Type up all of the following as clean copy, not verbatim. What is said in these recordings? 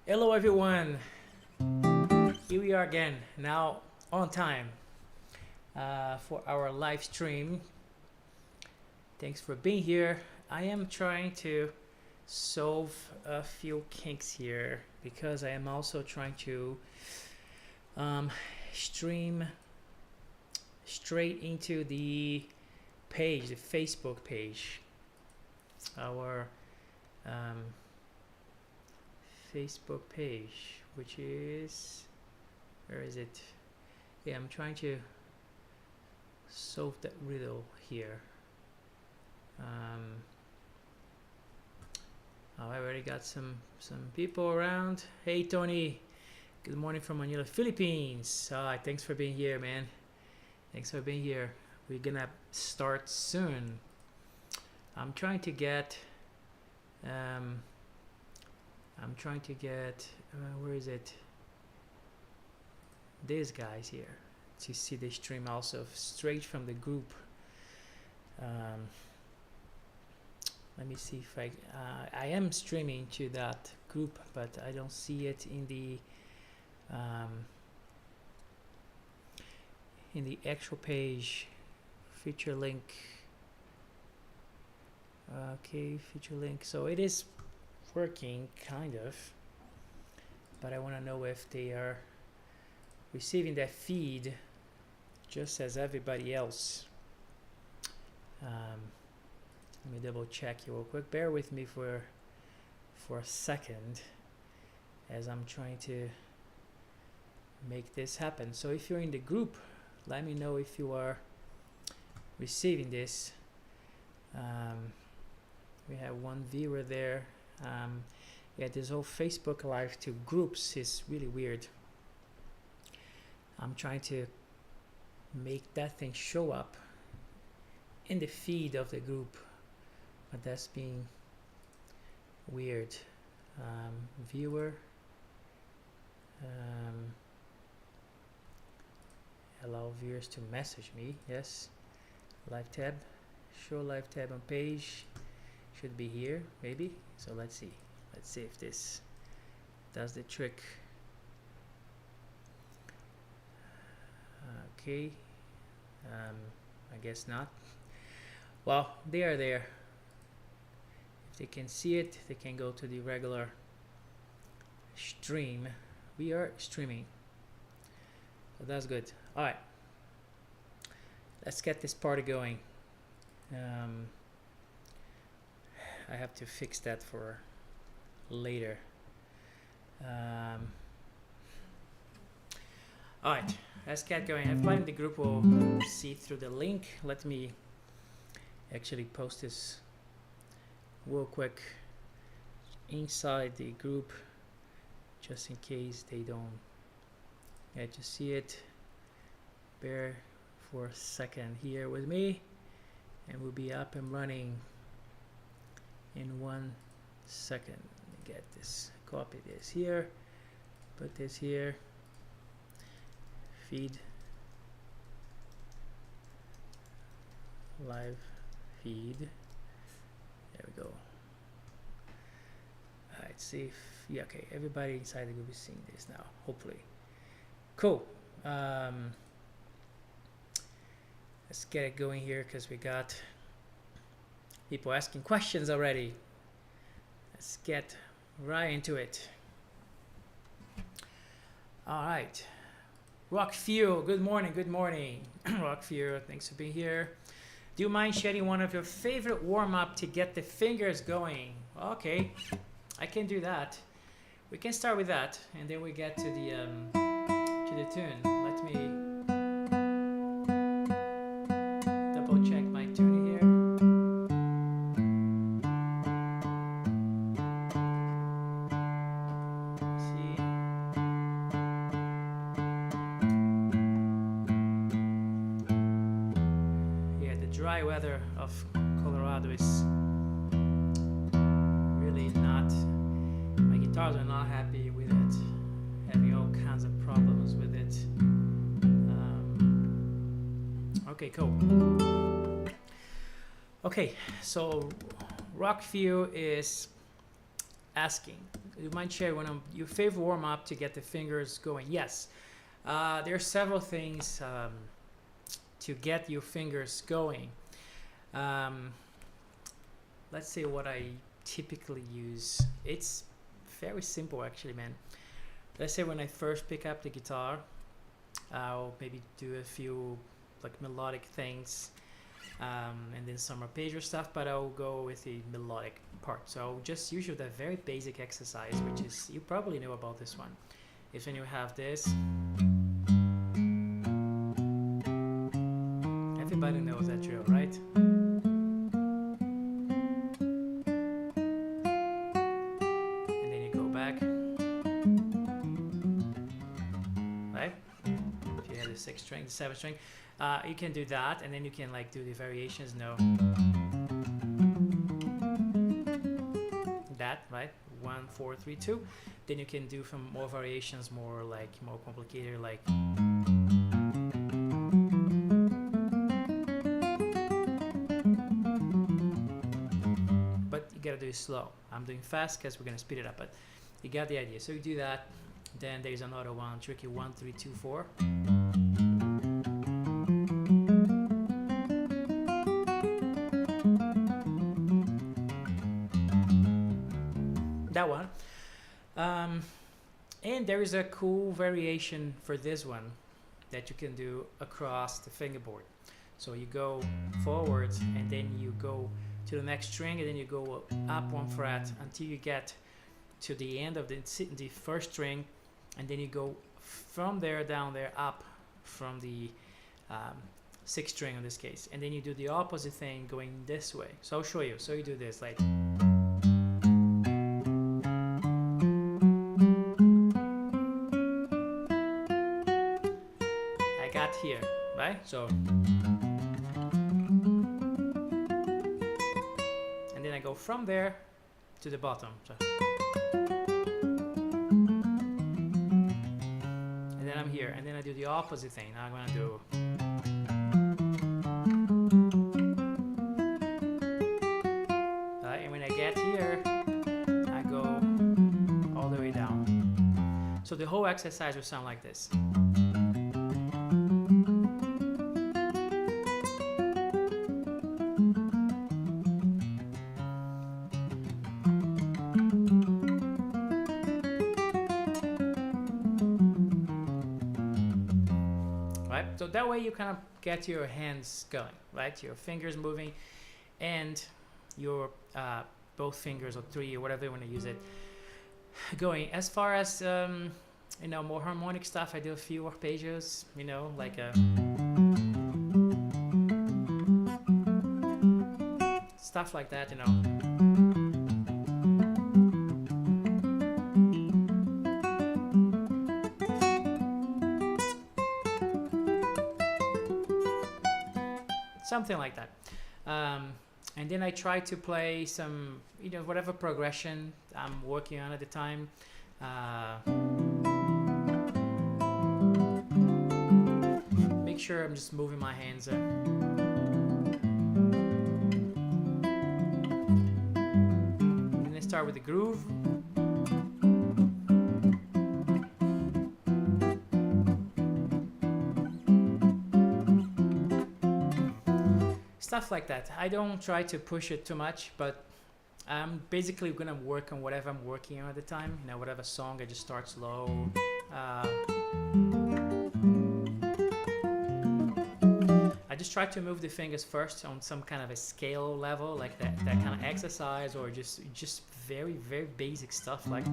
Hello everyone, here we are again, now on time for our live stream. Thanks for being here. I am trying to solve a few kinks here because I am also trying to stream straight into the page, the Facebook page, our Facebook page, which is, where is it? Yeah, I'm trying to solve that riddle here. I already got some people around. Hey Tony, good morning from Manila, Philippines. Thanks for being here, man. Thanks for being here. We're gonna start soon. I'm trying to get where is it? These guys here to see the stream also straight from the group. Let me see if I am streaming to that group, but I don't see it in the actual page. Feature link. Okay, feature link. So it is working kind of, but I want to know if they are receiving that feed just as everybody else. Let me double check here real quick. Bear with me for a second as I'm trying to make this happen. So if you're in the group, let me know if you are receiving this. We have one viewer there. Yeah, this whole Facebook Live to groups is really weird. I'm trying to make that thing show up in the feed of the group, but that's being weird. Viewer, allow viewers to message me. Yes, live tab, show live tab on page, should be here maybe. So let's see if this does the trick. Okay, I guess not. Well, they are there. If they can see it, they can go to the regular stream. We are streaming, so that's good. All right, let's get this party going. I have to fix that for later. All right, let's get going. Everybody in the group will see through the link. Let me actually post this real quick inside the group just in case they don't get to see it. Bear for a second here with me and we'll be up and running in 1 second. Let me get this, copy this here, put this here, feed, live feed, there we go. Alright, see if, yeah, okay, everybody inside the group is seeing this now, hopefully. Cool. Let's get it going here because we got people asking questions already. Let's get right into it. All right. Rock Fuel, good morning, good morning. Rock Fuel, thanks for being here. Do you mind sharing one of your favorite warm-up to get the fingers going? Okay, I can do that. We can start with that, and then we get to the tune. Let me double check my tune here. Dry weather of Colorado is really not, my guitars are not happy with it, having all kinds of problems with it. Okay, cool. Okay, so Rockview is asking, you mind sharing your favorite warm-up to get the fingers going? Yes, there are several things to get your fingers going. Let's see what I typically use. It's very simple actually, man. Let's say when I first pick up the guitar, I'll maybe do a few like melodic things, and then some arpeggio stuff, but I'll go with the melodic part. So I'll just usually that very basic exercise, which is, you probably know about this one. Is when you have this, everybody knows that drill, right? And then you go back, right? If you have the 6th string, the 7th string, you can do that, and then you can like do the variations. No, that, right? 1, 4, 3, 2. Then you can do some more variations, more complicated, like but you gotta do it slow. I'm doing fast because we're gonna speed it up, but you got the idea. So you do that. Then there's another one, tricky 1, 3, 2, 4. That one. And there is a cool variation for this one that you can do across the fingerboard. So you go forwards, and then you go to the next string, and then you go up 1 fret until you get to the end of the 1st string, and then you go from there down there up from the 6th string in this case, and then you do the opposite thing going this way. So I'll show you. So you do this like. Here, right? So, and then I go from there to the bottom. So, and then I'm here, and then I do the opposite thing. Now I'm gonna do. Right, and when I get here, I go all the way down. So the whole exercise will sound like this. So that way you kind of get your hands going, right? Your fingers moving, and your both fingers or 3 or whatever you want to use it going. As far as more harmonic stuff, I do a few arpeggios, like stuff like that, something like that. And then I try to play some, whatever progression I'm working on at the time. Make sure I'm just moving my hands. And then start with the groove. Stuff like that. I don't try to push it too much, but I'm basically gonna work on whatever I'm working on at the time. Whatever song, I just start slow. I just try to move the fingers first on some kind of a scale level, like that kind of exercise, or just very, very basic stuff, like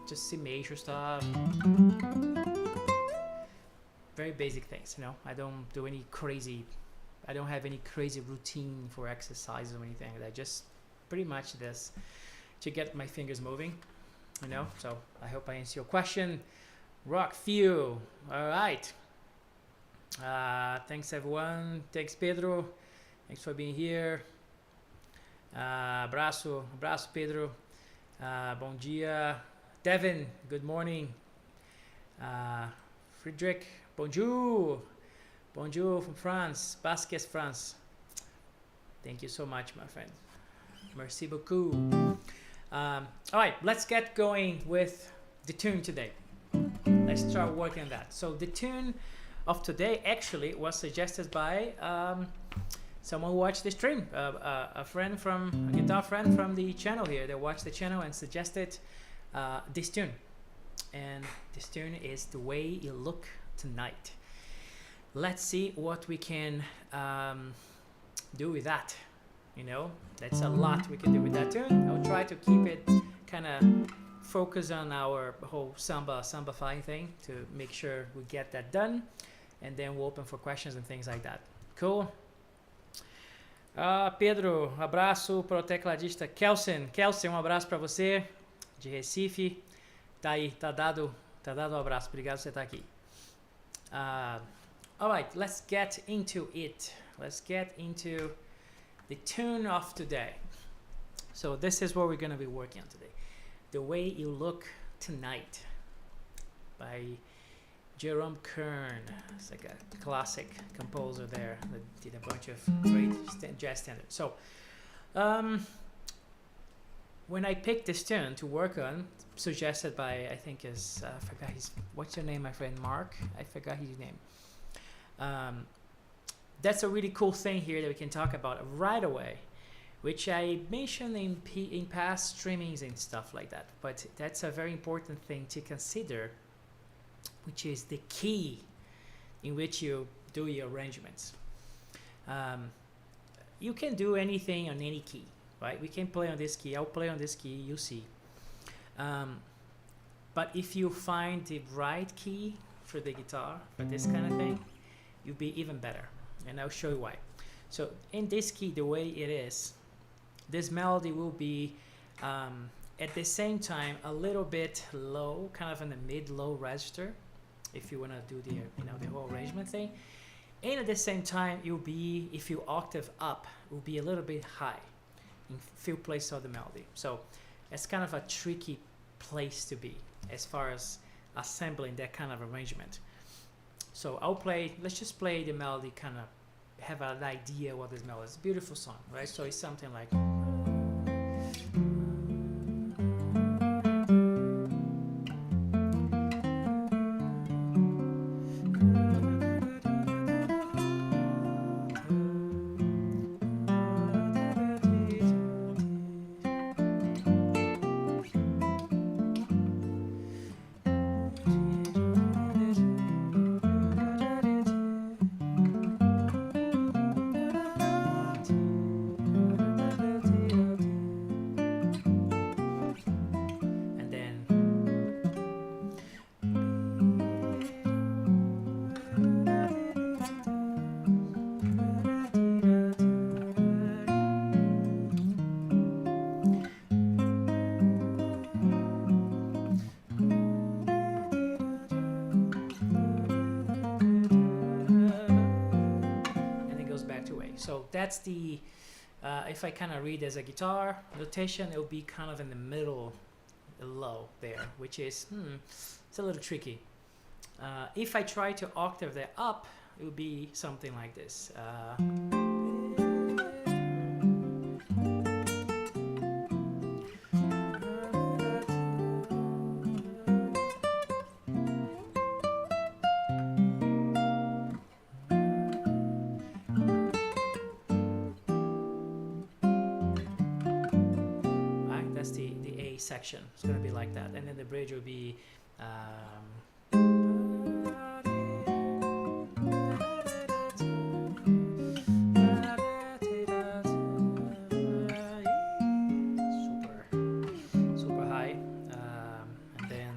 just C major stuff. Very basic things, I don't do any crazy, I don't have any crazy routine for exercise or anything like that. Just pretty much this to get my fingers moving, So I hope I answer your question. Rock few. All right. Thanks everyone. Thanks Pedro. Thanks for being here. Abraço Pedro. Bom dia. Devin, good morning. Friedrich, bonjour. Bonjour from France. Basques, France. Thank you so much, my friend. Merci beaucoup. All right, let's get going with the tune today. Let's start working on that. So the tune of today actually was suggested by someone who watched the stream, a guitar friend from the channel here. They watched the channel and suggested this tune, and this tune is "The Way You Look Tonight." Let's see what we can do with that. You know, that's a lot we can do with that tune. I'll try to keep it kind of focus on our whole Sambafying thing to make sure we get that done, and then we'll open for questions and things like that. Cool. Pedro, abraço para o tecladista Kelsen. Kelsen, abraço para você de Recife. Tá aí, tá dado um abraço. Obrigado por você estar aqui. All right, let's get into it. Let's get into the tune of today. So this is what we're going to be working on today. The Way You Look Tonight by Jerome Kern. It's like a classic composer there that did a bunch of great jazz standards. So when I picked this tune to work on, suggested by, I think is, I forgot what's your name, my friend? Mark? I forgot his name. That's a really cool thing here that we can talk about right away, which I mentioned in past streamings and stuff like that. But that's a very important thing to consider, which is the key in which you do your arrangements. You can do anything on any key, right? We can play on this key. I'll play on this key. You see. But if you find the right key for the guitar for this kind of thing, you'll be even better. And I'll show you why. So in this key, the way it is, this melody will be at the same time a little bit low, kind of in the mid-low register, if you want to do the the whole arrangement thing. And at the same time, you'll be, if you octave up, will be a little bit high in few places of the melody. So it's kind of a tricky place to be as far as assembling that kind of arrangement. So I'll play, let's just play the melody, kind of have an idea what this melody is. It's a beautiful song, right? So it's something like, so that's the, if I kind of read as a guitar notation, it'll be kind of in the middle, low there, which is, it's a little tricky. If I try to octave that up, it would be something like this. Section. It's going to be like that, and then the bridge will be super high, and then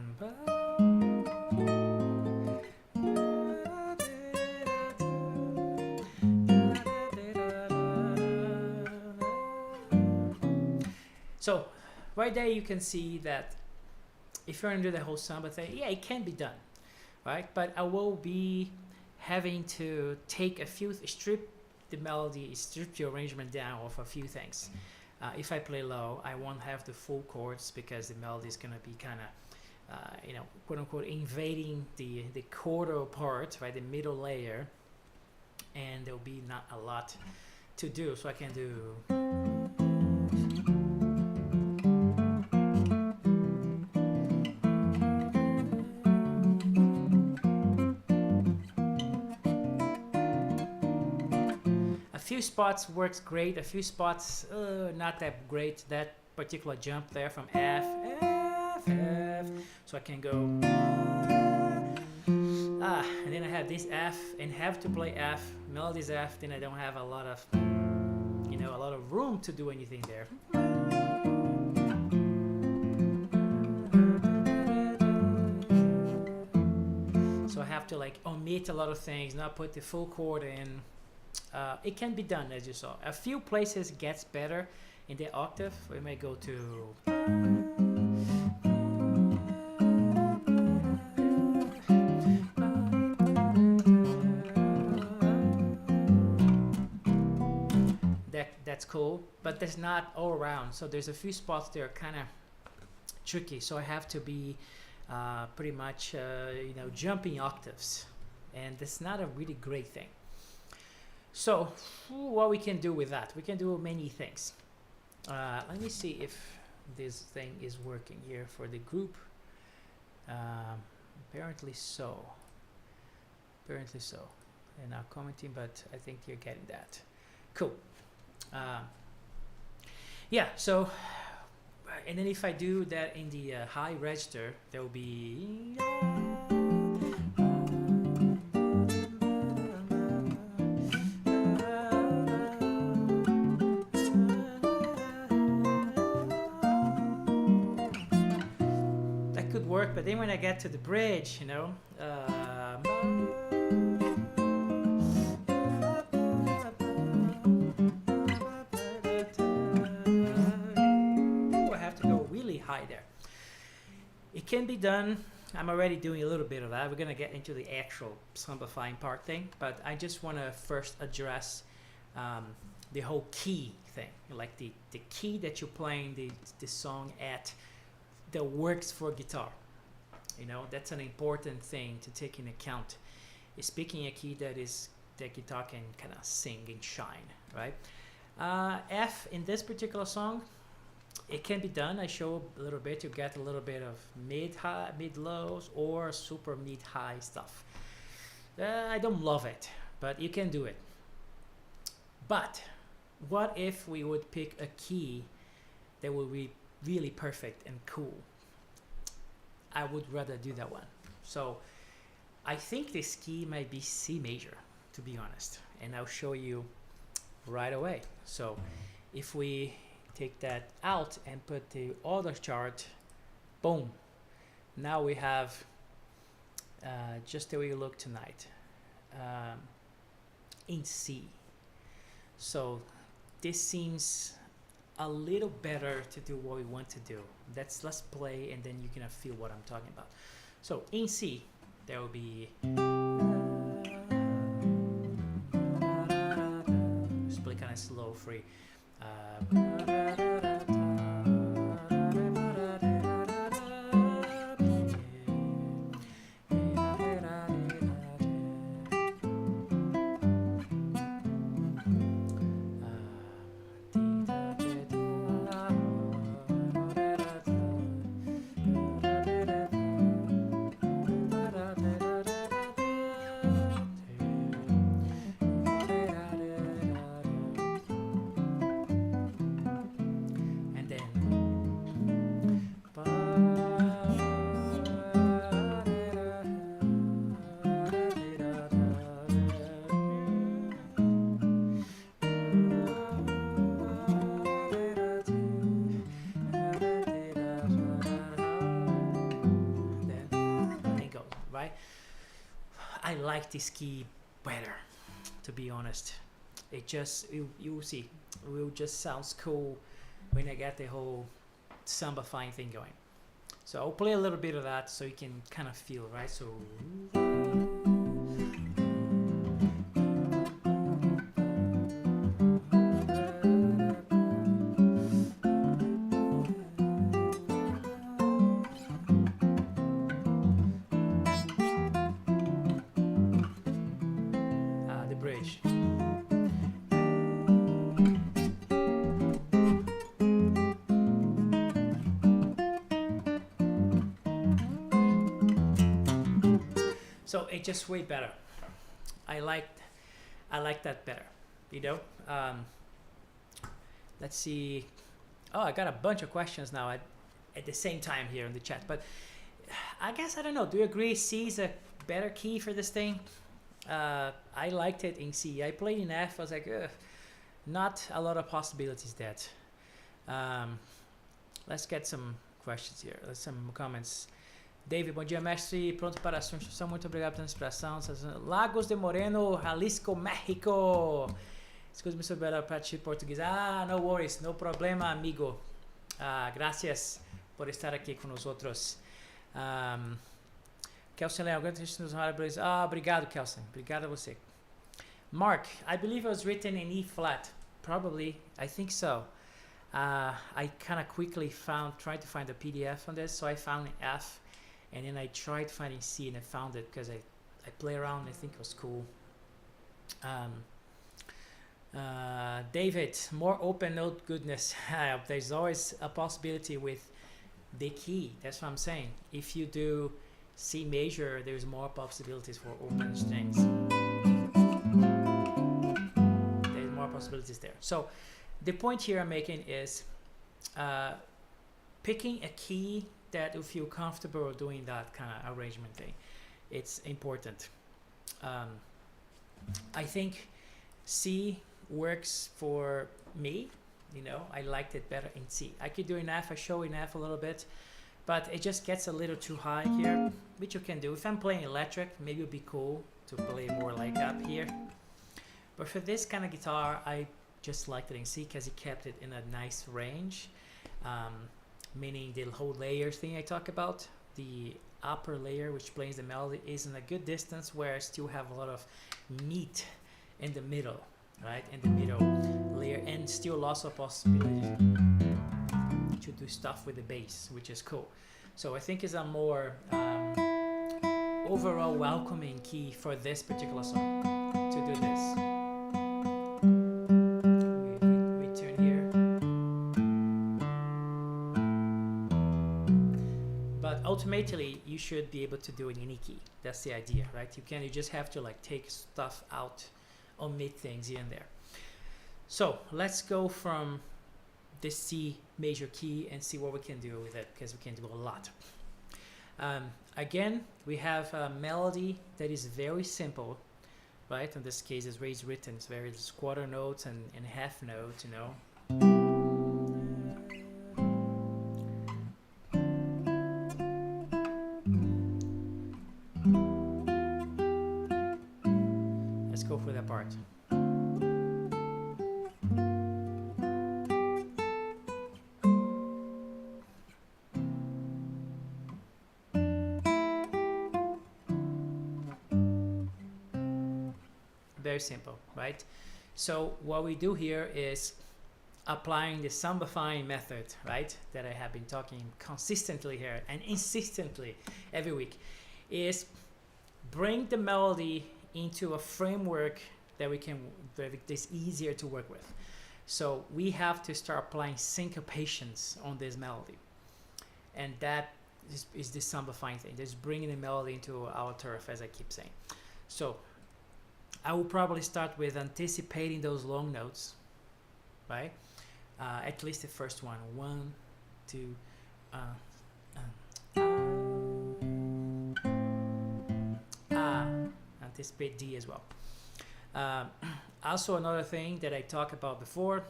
so right there you can see that if you're going to do the whole samba thing, yeah, it can be done, right? But I will be having to take strip the melody, strip the arrangement down of a few things. If I play low, I won't have the full chords because the melody is going to be kind of, quote unquote, invading the chordal part, right, the middle layer, and there'll be not a lot to do. So I can do. few spots works great, a few spots not that great. That particular jump there from F, F, F, so I can go and then I have this F and have to play F, melody's F, then I don't have a lot of, you know, a lot of room to do anything there. So I have to like omit a lot of things, not put the full chord in. It can be done, as you saw. A few places gets better in the octave. We may go to that's cool, but that's not all around. So there's a few spots that are kind of tricky. So I have to be pretty much you know, jumping octaves, and that's not a really great thing. So what we can do with that, we can do many things. Let me see if this thing is working here for the group. Apparently so. Apparently so. They're not commenting, but I think you're getting that. Cool. Yeah, so, and then if I do that in the high register, there will be that could work, but then when I get to the bridge, you know, high there. It can be done. I'm already doing a little bit of that. We're gonna get into the actual Sambafying part thing, but I just want to first address the whole key thing, like the key that you're playing the song at that works for guitar. You know, that's an important thing to take into account. Is picking a key that guitar can kind of sing and shine, right? F in this particular song, it can be done. I show a little bit. You get a little bit of mid-high, mid-lows, or super mid-high stuff. I don't love it, but you can do it. But what if we would pick a key that would be really perfect and cool? I would rather do that one. So I think this key might be C major, to be honest, and I'll show you right away. So if we take that out and put the order chart, boom, now we have just the way you look tonight, in C. So this seems a little better to do what we want to do. Let's play, and then you can feel what I'm talking about. So in C, there will be just play kind of slow, free. I like this key better, to be honest. It just, you will see, it will just sounds cool when I get the whole Sambafying thing going. So I'll play a little bit of that so you can kind of feel, right? So the bridge. So it's just way better. I like that better, you know. Let's see. Oh, I got a bunch of questions now at the same time here in the chat. But I guess, I don't know. Do you agree C is a better key for this thing? I liked it in C. I played in F. I was like, ugh, not a lot of possibilities that. Let's get some questions here. Let's some comments. David, bom dia, mestre. Pronto para a sua instrução. Muito obrigado pela inspiração. Lagos de Moreno, Jalisco, México. Excuse me sobre a parte português. No worries, no problema, amigo. Gracias por estar aqui com nós outros. Kelsen Leão, obrigado, Kelsen. Obrigado a você. Mark, I believe it was written in E flat. Probably, I think so. I kind of quickly tried to find a PDF on this, so I found F, and then I tried finding C, and I found it because I play around and I think it was cool. David, more open note goodness. There's always a possibility with the key. That's what I'm saying. If you do C major, there's more possibilities for open strings. There's more possibilities there. So the point here I'm making is picking a key that you feel comfortable doing that kind of arrangement thing. It's important. I think C works for me. You know, I liked it better in C. I could do in F. I show in F a little bit, but it just gets a little too high here, which you can do. If I'm playing electric, maybe it would be cool to play more like up here. But for this kind of guitar, I just liked it in C because it kept it in a nice range, meaning the whole layer thing I talk about, the upper layer which plays the melody is in a good distance where I still have a lot of meat in the middle, right? In the middle layer, and still lots of possibility to do stuff with the bass, which is cool. So I think it's a more overall welcoming key for this particular song to do this. Ultimately, you should be able to do it in any key. That's the idea, right? You just have to like take stuff out, omit things here and there. So let's go from this C major key and see what we can do with it, because we can do a lot. Again, we have a melody that is very simple, right? In this case, it's raised written. It's very quarter notes and half notes, you know. Part. Very simple, right? So what we do here is applying the Sambafying method, right? That I have been talking consistently here and insistently every week, is bring the melody into a framework that is easier to work with. So we have to start applying syncopations on this melody, and that is the Sambafying thing. Just bringing the melody into our turf, as I keep saying. So I will probably start with anticipating those long notes, right? At least the first one. 1, 2. Anticipate D as well. Also, another thing that I talked about before,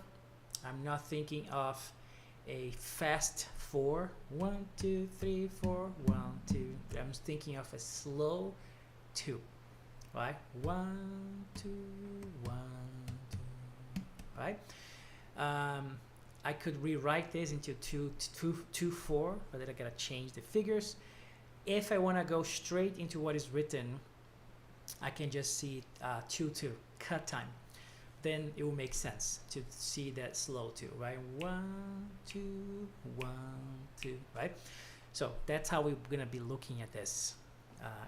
I'm not thinking of a fast 4, 1, 2, 3, 4, 1, 2. I'm thinking of a slow 2, right? 1, 2, 1, 2, right? I could rewrite this into 2, 4, but then I gotta change the figures. If I want to go straight into what is written, I can just see 2, 2, cut time. Then it will make sense to see that slow 2, right? 1, 2, 1, 2, right? So that's how we're gonna be looking at this.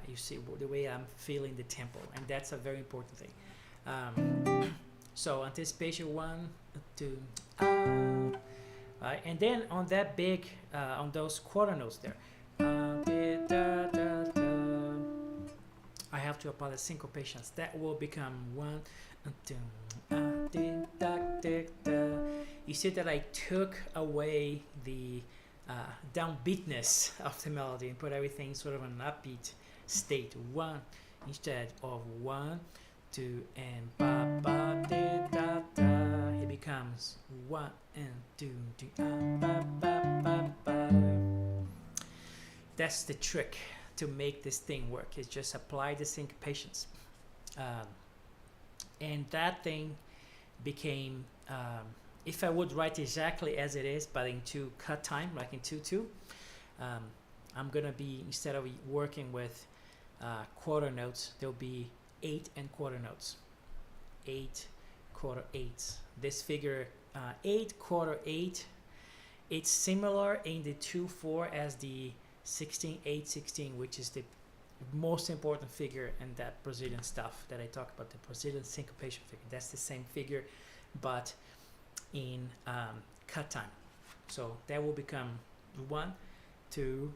You see the way I'm feeling the tempo, and that's a very important thing. So anticipation 1, 2, right? And then on that big, on those quarter notes there, I have to apply the syncopations. That will become 1, 2, You see that I took away the downbeatness of the melody and put everything sort of an upbeat state. One instead of 1, 2, and ba ba de da da. It becomes 1 and 2, ba ba ba ba. That's the trick to make this thing work. Is just apply the syncopations, and that thing became. If I would write exactly as it is, but into cut time, like in 2/2, I'm gonna be, instead of working with quarter notes, there'll be 8 and quarter notes. 8 quarter 8s. This figure 8 quarter 8. It's similar in the 2/4 as the 16/8/16, which is the most important figure in that Brazilian stuff that I talk about, the Brazilian syncopation figure. That's the same figure, but in cut time. So that will become 1, 2,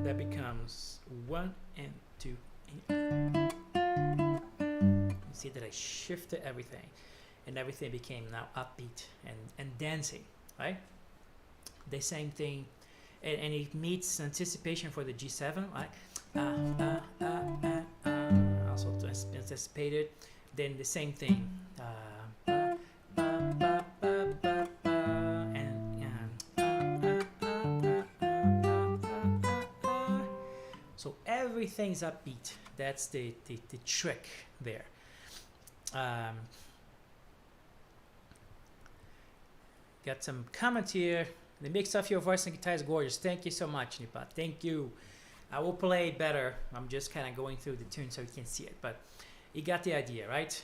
that becomes 1 and 2. You see that I shifted everything, and everything became now upbeat and dancing, right? The same thing, and it meets anticipation for the G7, right? Also anticipated. Then the same thing. So everything's upbeat. That's the trick there. Got some comment here. The mix of your voice and guitar is gorgeous. Thank you so much, Nipa. Thank you. I will play it better. I'm just kind of going through the tune so you can see it, but you got the idea, right?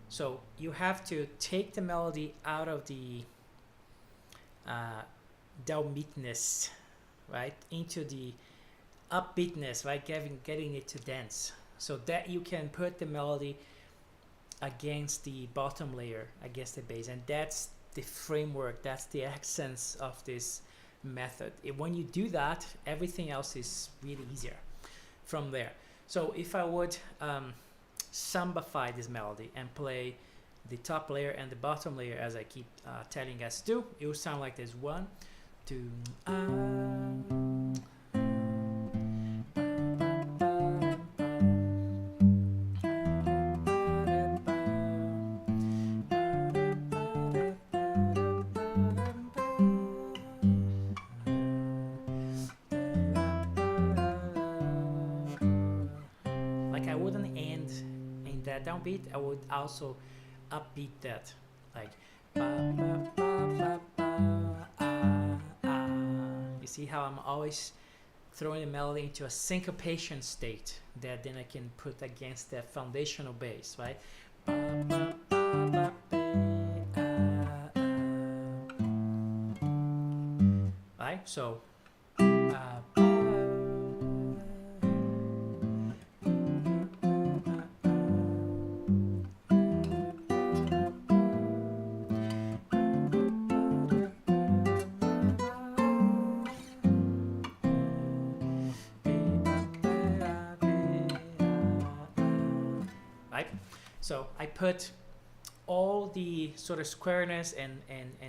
So you have to take the melody out of the downbeatness, right, into the upbeatness, right, getting it to dance, so that you can put the melody against the bottom layer, against the bass, and that's the framework, that's the essence of this method. When you do that, everything else is really easier from there. So if I would sambafy this melody and play the top layer and the bottom layer as I keep telling us to do, it will sound like this: 1, 2, like I wouldn't end in that downbeat, I would also upbeat that, like you see how I'm always throwing the melody into a syncopation state that then I can put against that foundational bass, right? Right, so so I put all the sort of squareness and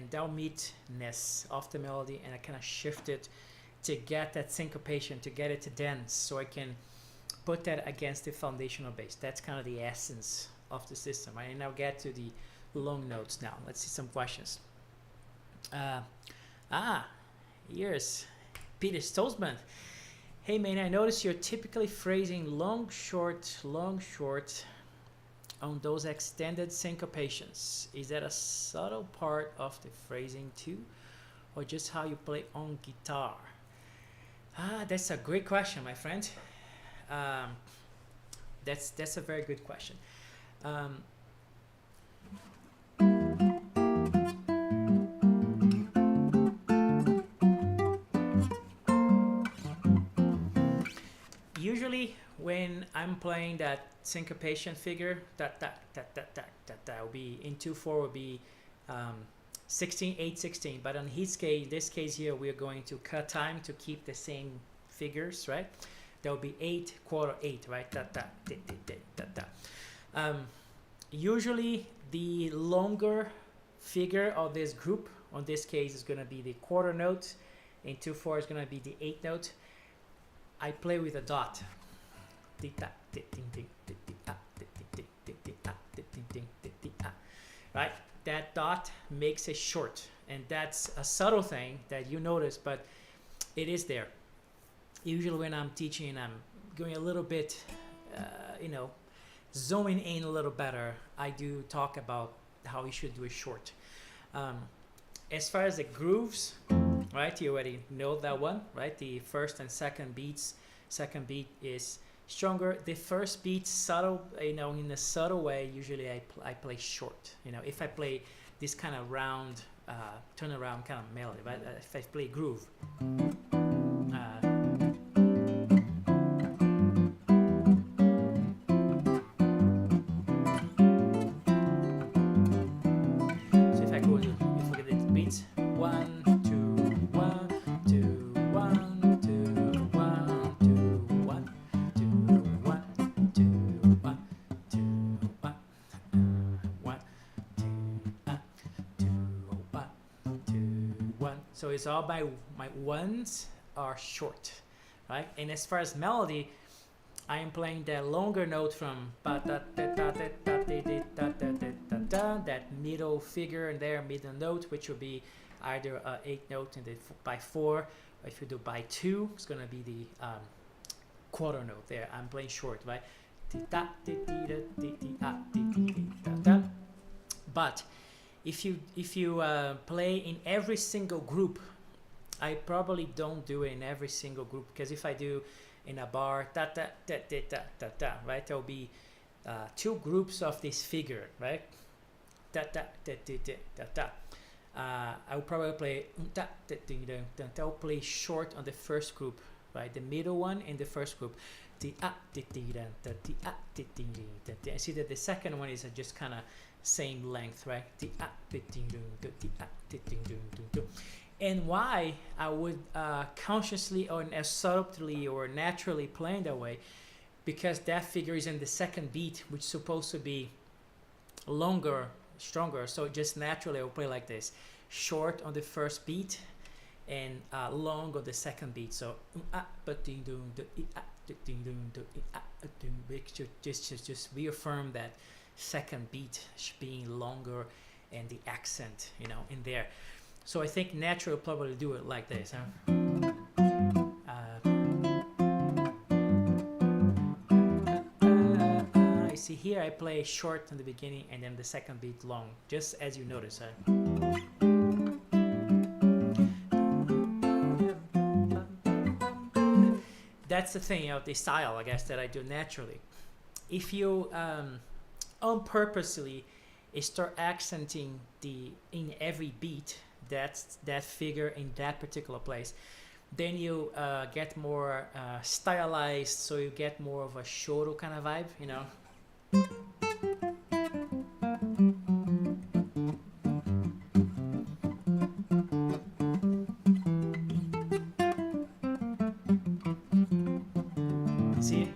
downbeatness of the melody, and I kind of shift it to get that syncopation, to get it to dance, so I can put that against the foundational bass. That's kind of the essence of the system, right? And now get to the long notes now. Let's see some questions. Here's Peter Stolzman. Hey man, I notice you're typically phrasing long, short on those extended syncopations. Is that a subtle part of the phrasing too, or just how you play on guitar? That's a great question, my friend. That's a very good question. Usually when I'm playing that syncopation figure, that will be in 2/4 will be 16/8/16. But on this case here, we are going to cut time to keep the same figures, right? There will be 8, quarter 8, right? Da, da, da, da, da, da. Usually the longer figure of this group, on this case, is going to be the quarter note, and 2/4 is going to be the 8th note. I play with a dot. Right? That dot makes it short, and that's a subtle thing that you notice, but it is there. Usually when I'm teaching, I'm going a little bit, zooming in a little better. I do talk about how you should do it short. As far as the grooves, right, you already know that one, right? The first and second beats. Second beat is stronger. The first beat, subtle, in a subtle way, usually I play short. If I play this kind of round, turn around kind of melody, right? If I play groove. So if I go to, you forget the beats, 1, 2, 1, 2, 1, 2, 1, 2, 1, 2, 1, 2, 1, 2, 1, 1, 2, 1, 2, 1. So it's all my ones are short, right? And as far as melody, I am playing that longer note from that middle figure in there, middle note, which will be either an 8th note in the by 4, or if you do by 2, it's gonna be the quarter note there. I'm playing short, right? But if you play in every single group, I probably don't do it in every single group, because if I do in a bar, right, there will be 2 groups of this figure, right? I will probably play I'll play short on the first group, right? The middle one in the first group. I see that the second one is just kind of same length, right? And why I would consciously or subtly or naturally playing that way, because that figure is in the second beat, which is supposed to be longer, stronger. So just naturally I'll play like this, short on the first beat and long on the second beat. So just reaffirm that second beat being longer and the accent, in there. So I think naturally will probably do it like this, huh? You see here I play short in the beginning and then the second beat long, just as you notice, huh? That's the thing of the style, I guess, that I do naturally. If you on purposely start accenting in every beat, that figure in that particular place, then you get more stylized, so you get more of a shoro kind of vibe, See?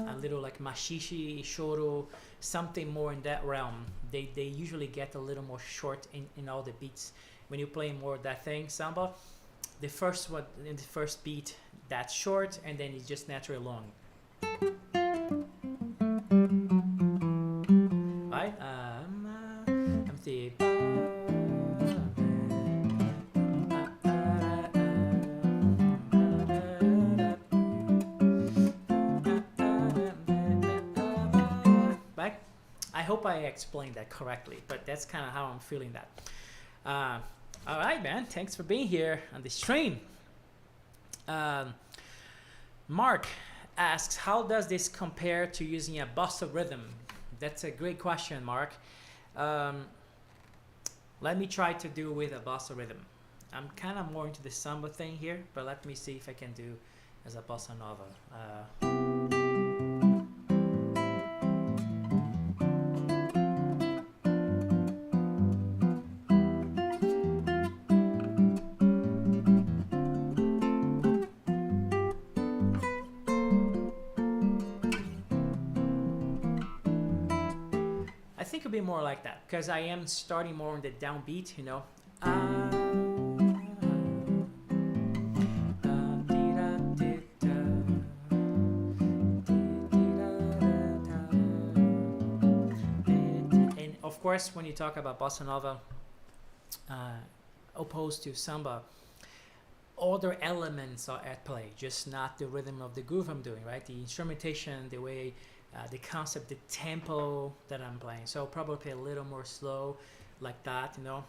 A little like mashishi, shoro, something more in that realm. They usually get a little more short in all the beats. When you play more of that thing, samba, the first one in the first beat, that's short, and then it's just naturally long. Right? I'm the right? I hope I explained that correctly, but that's kind of how I'm feeling that. All right, man. Thanks for being here on the stream. Mark asks, how does this compare to using a bossa rhythm? That's a great question, Mark. Let me try to do with a bossa rhythm. I'm kind of more into the samba thing here, but let me see if I can do as a bossa nova. could be more like that, because I am starting more on the downbeat, you know. And of course, when you talk about bossa nova, opposed to samba, other elements are at play, just not the rhythm of the groove I'm doing, right? The instrumentation, the way, the concept, the tempo that I'm playing. So probably play a little more slow, like that, you know.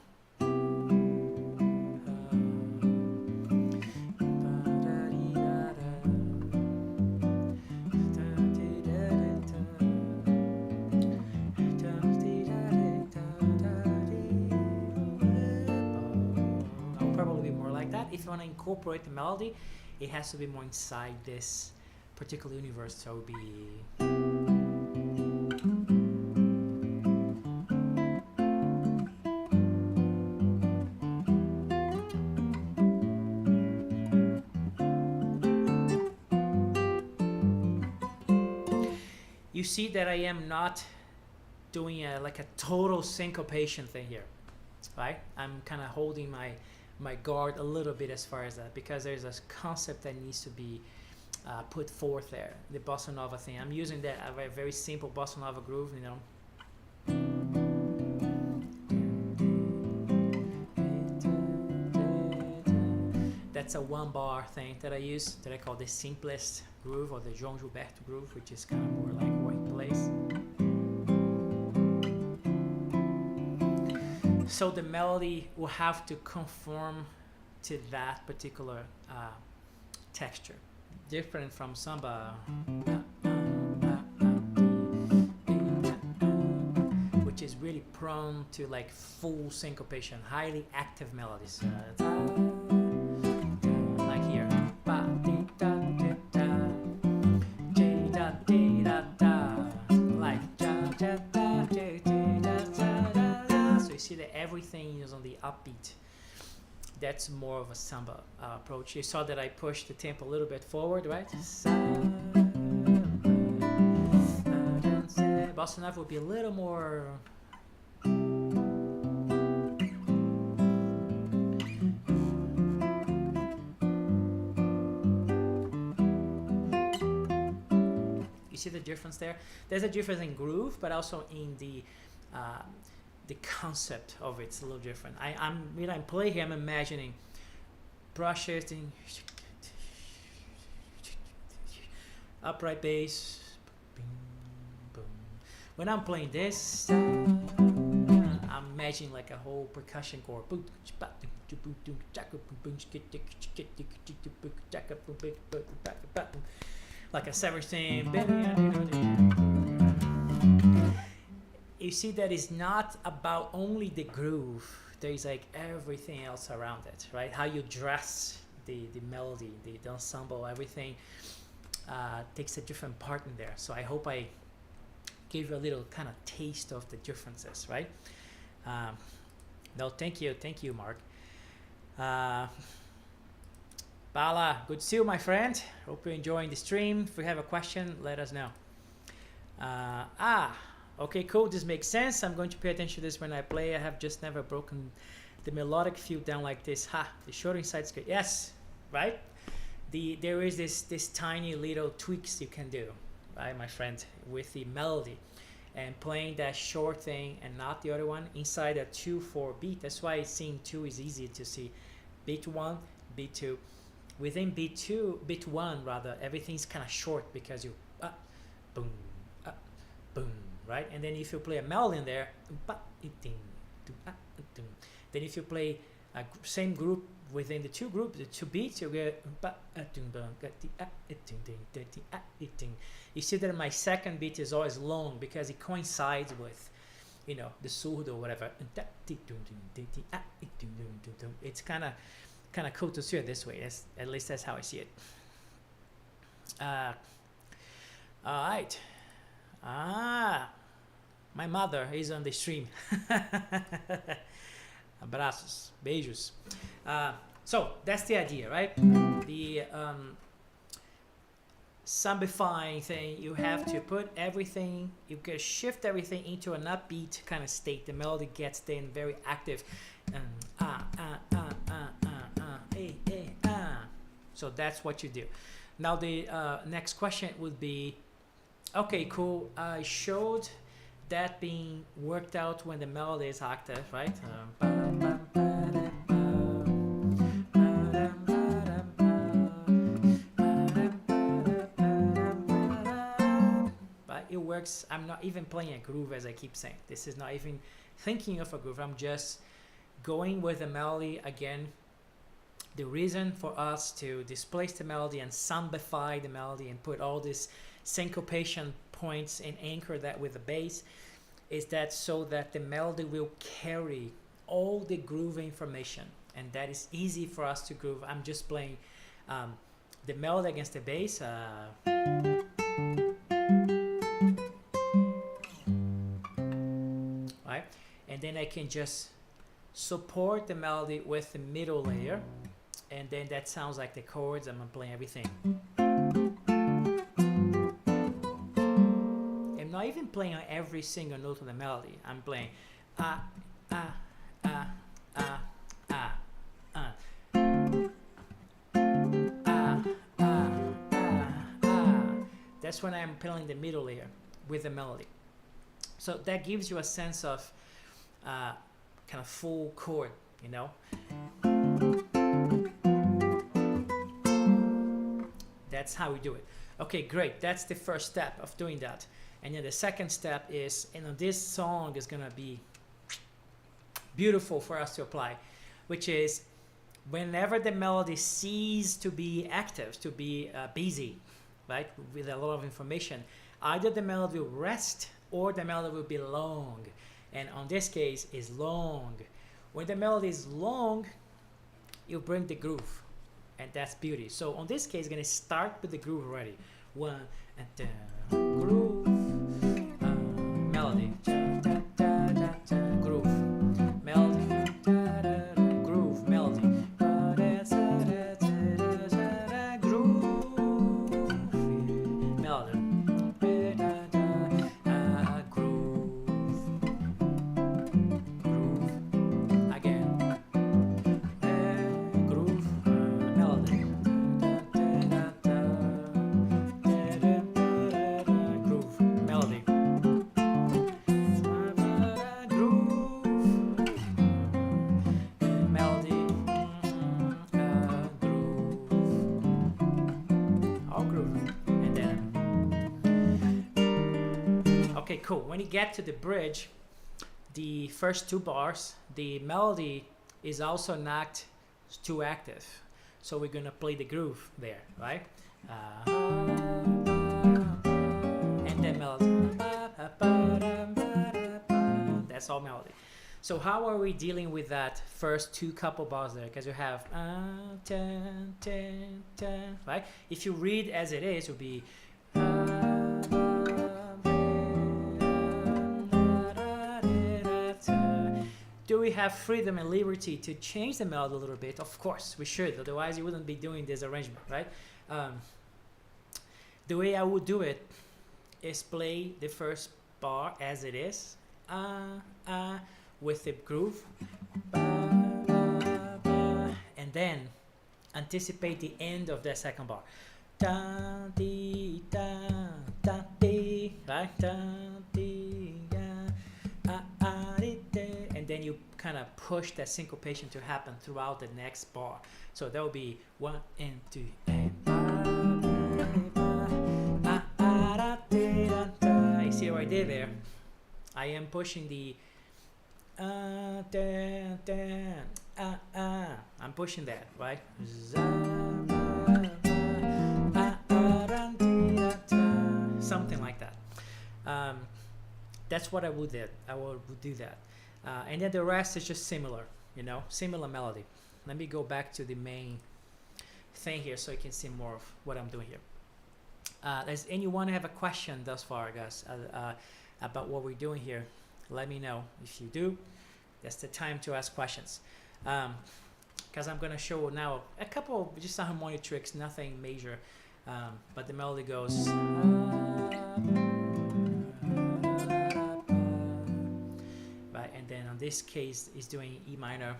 I'll probably be more like that. If you want to incorporate the melody, it has to be more inside this particular universe. So it would be. You see that I am not doing like a total syncopation thing here, right? I'm kind of holding my guard a little bit as far as that, because there's a concept that needs to be put forth there, the bossa nova thing. I'm using that a very simple bossa nova groove, you know. That's a 1-bar thing that I use, that I call the simplest groove, or the João Gilberto groove, which is kind of more like white place. So the melody will have to conform to that particular texture, different from samba, which is really prone to like full syncopation, highly active melodies. Like here. So you see that everything is on the upbeat. That's more of a samba approach. You saw that I pushed the tempo a little bit forward, right? Bossa nova would be a little more. You see the difference there? There's a difference in groove, but also in the concept of it's a little different. When I play here, I'm imagining brushes, upright bass. When I'm playing this, I'm imagining like a whole percussion chord, like a seventh thing. You see that it's not about only the groove. There's like everything else around it, right? How you dress the melody, the ensemble, everything takes a different part in there. So I hope I gave you a little kind of taste of the differences, right? No, thank you, Mark. Bala, good to see you, my friend. Hope you're enjoying the stream. If you have a question, let us know. Okay, cool. This makes sense. I'm going to pay attention to this when I play. I have just never broken the melodic feel down like this. The short inside is good. Yes, right? There is this tiny little tweaks you can do, right, my friend, with the melody, and playing that short thing and not the other one inside a 2/4 beat. That's why seeing 2 is easy to see. Beat 1, beat 2. Within beat 1 rather, everything's kind of short because you boom, boom. Right, and then if you play a melody in there, then if you play a same group within the 2 groups, the 2 beats, you get. You see that my second beat is always long because it coincides with, you know, the surdo or whatever. It's kind of cool to see it this way. At least that's how I see it. All right. My mother is on the stream. Abraços, beijos. So that's the idea, right? The Sambafying thing, you have to put everything, you can shift everything into an upbeat kind of state. The melody gets then very active. So that's what you do. Now the next question would be, okay, cool, I showed that being worked out when the melody is active, right? But it works. I'm not even playing a groove, as I keep saying. This is not even thinking of a groove. I'm just going with the melody again. The reason for us to displace the melody and sambify the melody and put all these syncopation points and anchor that with the bass is that so that the melody will carry all the groove information, and that is easy for us to groove. I'm just playing the melody against the bass, right? And then I can just support the melody with the middle layer, and then that sounds like the chords. I'm playing everything. I'm not even playing on every single note of the melody. I'm playing That's when I'm playing the middle layer with the melody. So that gives you a sense of kind of full chord, you know. That's how we do it. Okay, great. That's the first step of doing that. And then the second step is, you know, this song is gonna be beautiful for us to apply, which is whenever the melody ceases to be active, to be busy, right, with a lot of information, either the melody will rest or the melody will be long. And on this case is long. When the melody is long, you bring the groove, and that's beauty. So on this case, gonna start with the groove already. One and groove, melody, groove, melody, groove, melody, groove, melody. Okay, cool. When you get to the bridge, the first two bars, the melody is also not too active. So we're gonna play the groove there, right? And then melody. That's all melody. So how are we dealing with that first two couple bars there? Because you have right? If you read as it is, it would be do we have freedom and liberty to change the melody a little bit? Of course, we should. Otherwise, you wouldn't be doing this arrangement, right? The way I would do it is play the first bar as it is, with the groove, and then anticipate the end of the second bar. Da, dee, da, da, dee, right? Da, dee, and then you kind of push that syncopation to happen throughout the next bar. So that will be 1 and 2 and you see what I did there? I am pushing the I'm pushing that, right? Something like that. That's what I would do. I would do that. And then the rest is just similar, you know, similar melody. Let me go back to the main thing here so you can see more of what I'm doing here. Does anyone have a question thus far, guys, about what we're doing here? Let me know. If you do, that's the time to ask questions. Because I'm going to show now a couple of just harmonic tricks, nothing major. but the melody goes right, and then on this case is doing E minor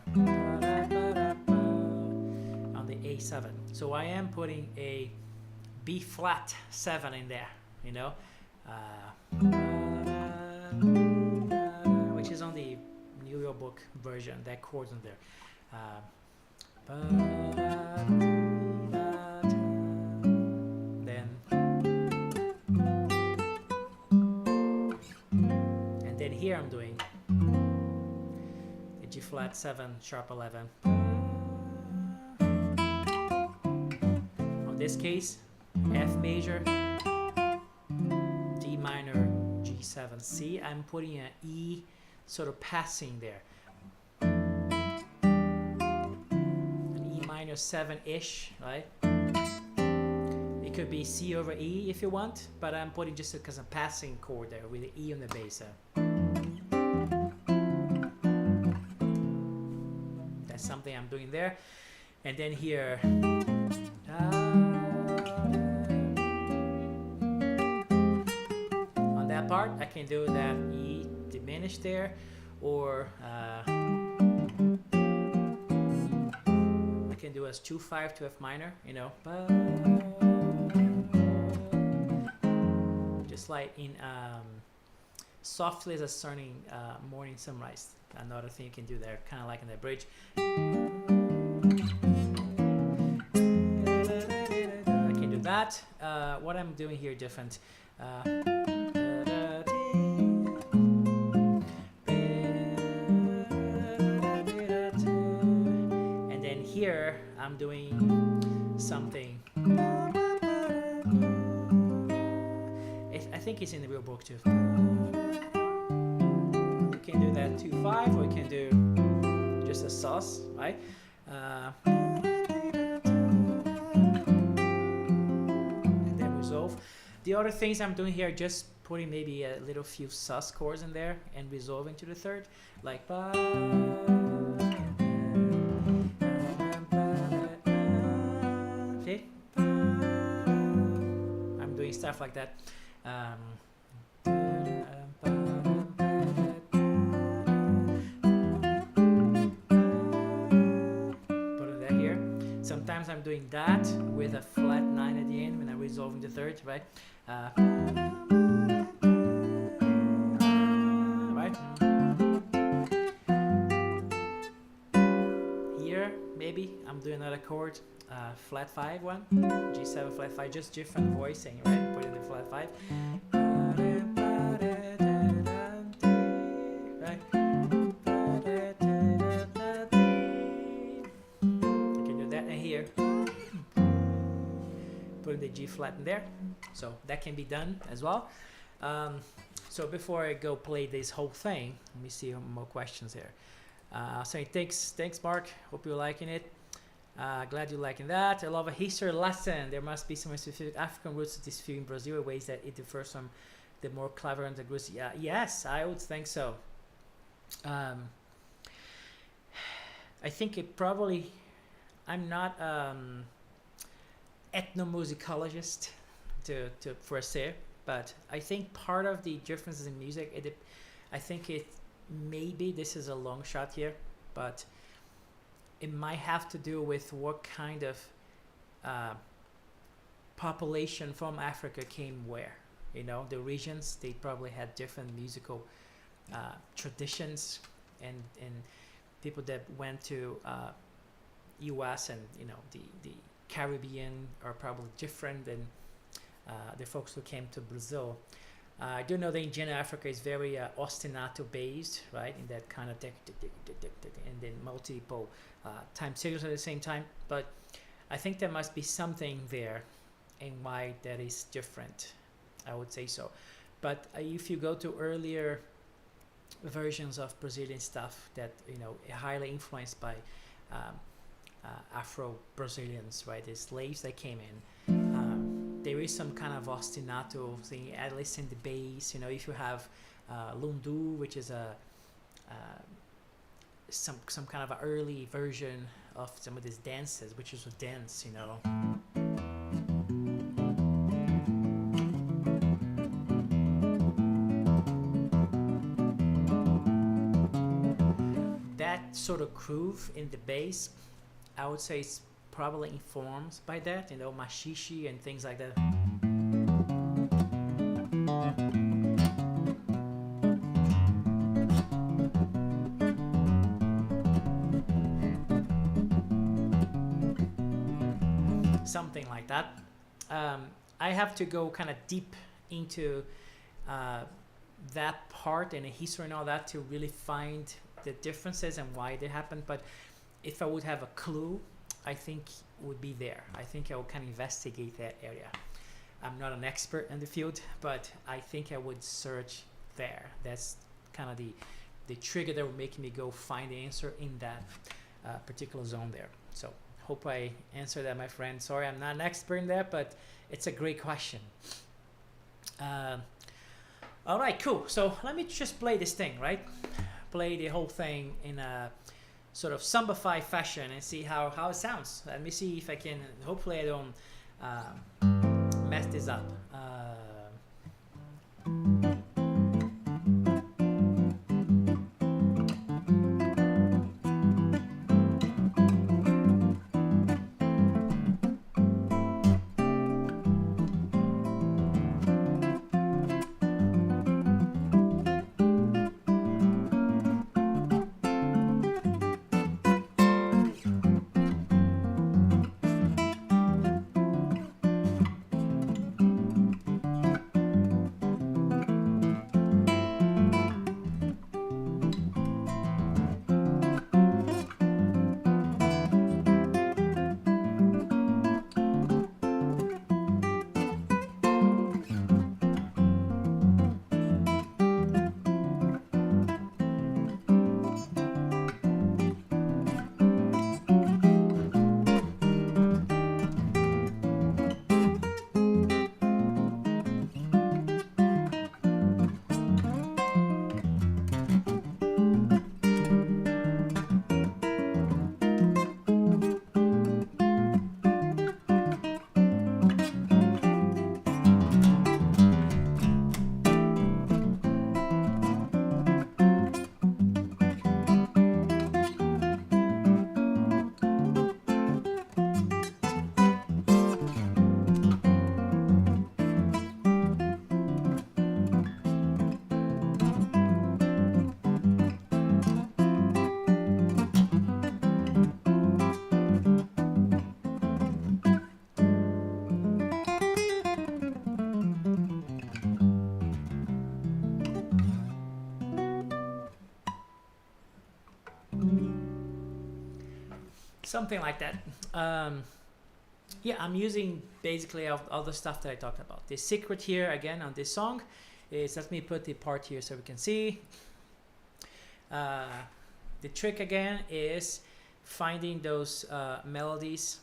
on the A7. So I am putting a B flat 7 in there, you know, which is on the New York Book version, that chord's in there. And then here I'm doing a G flat 7 sharp 11. On this case, F major, D minor, G7. See, I'm putting an E sort of passing there. An E minor 7-ish, right? It could be C over E if you want, but I'm putting just because a passing chord there with the E on the bass. That's something I'm doing there. And then here, on that part, I can do that E diminished there, or I can do as 2-5 to F minor, you know, just like in Softly as a Sunny Morning Sunrise. Another thing you can do there, kind of like in the bridge. I can do that. What I'm doing here different. And then here I'm doing something. I think it's in the real book too. You can do that 2-5, or you can do just a sus, right? And then resolve. The other things I'm doing here, just putting maybe a little few sus chords in there and resolving to the third, like okay. I'm doing stuff like that. Sometimes I'm doing that with a flat 9 at the end when I'm resolving the third, right? Right? Here, maybe I'm doing another chord, flat 5 one, G7 flat 5, just different voicing, right? Put it in flat 5. Putting the G flat in there, so that can be done as well. So before I go play this whole thing, let me see more questions here. Saying thanks Mark, hope you're liking it. Glad you're liking that. I love a history lesson. There must be some specific African roots to this field in Brazil, ways that it differs from the more clever and the groups. Yeah, yes, I would think so. I think it probably, I'm not ethnomusicologist to per se, but I think part of the differences in music, I think it maybe, this is a long shot here, but it might have to do with what kind of population from Africa came where. You know, the regions, they probably had different musical traditions, and people that went to US and, you know, the Caribbean are probably different than the folks who came to Brazil. I do know that in general Africa is very ostinato based, right? In that kind of and then multiple time signals at the same time. But I think there must be something there, and why that is different. I would say so. But if you go to earlier versions of Brazilian stuff that, you know, highly influenced by Afro-Brazilians, right? The slaves that came in. There is some kind of ostinato thing, at least in the bass. You know, if you have lundu, which is some kind of an early version of some of these dances, which is a dance, you know. that sort of groove in the bass, I would say it's probably informed by that, you know, mashishi and things like that. Something like that. I have to go kind of deep into that part and the history and all that to really find the differences and why they happened. But if I would have a clue, I think it would be there. I think I would kind of investigate that area. I'm not an expert in the field, but I think I would search there. That's kind of the trigger that would make me go find the answer in that particular zone there. So hope I answered that, my friend. Sorry, I'm not an expert in that, but it's a great question. All right, cool. So let me just play this thing, right? Play the whole thing in a sort of Sambafy fashion and see how it sounds. Let me see if I can, hopefully I don't mess this up. Something like that. Yeah, I'm using basically all the stuff that I talked about. The secret here again on this song is, let me put the part here so we can see. The trick again is finding those melodies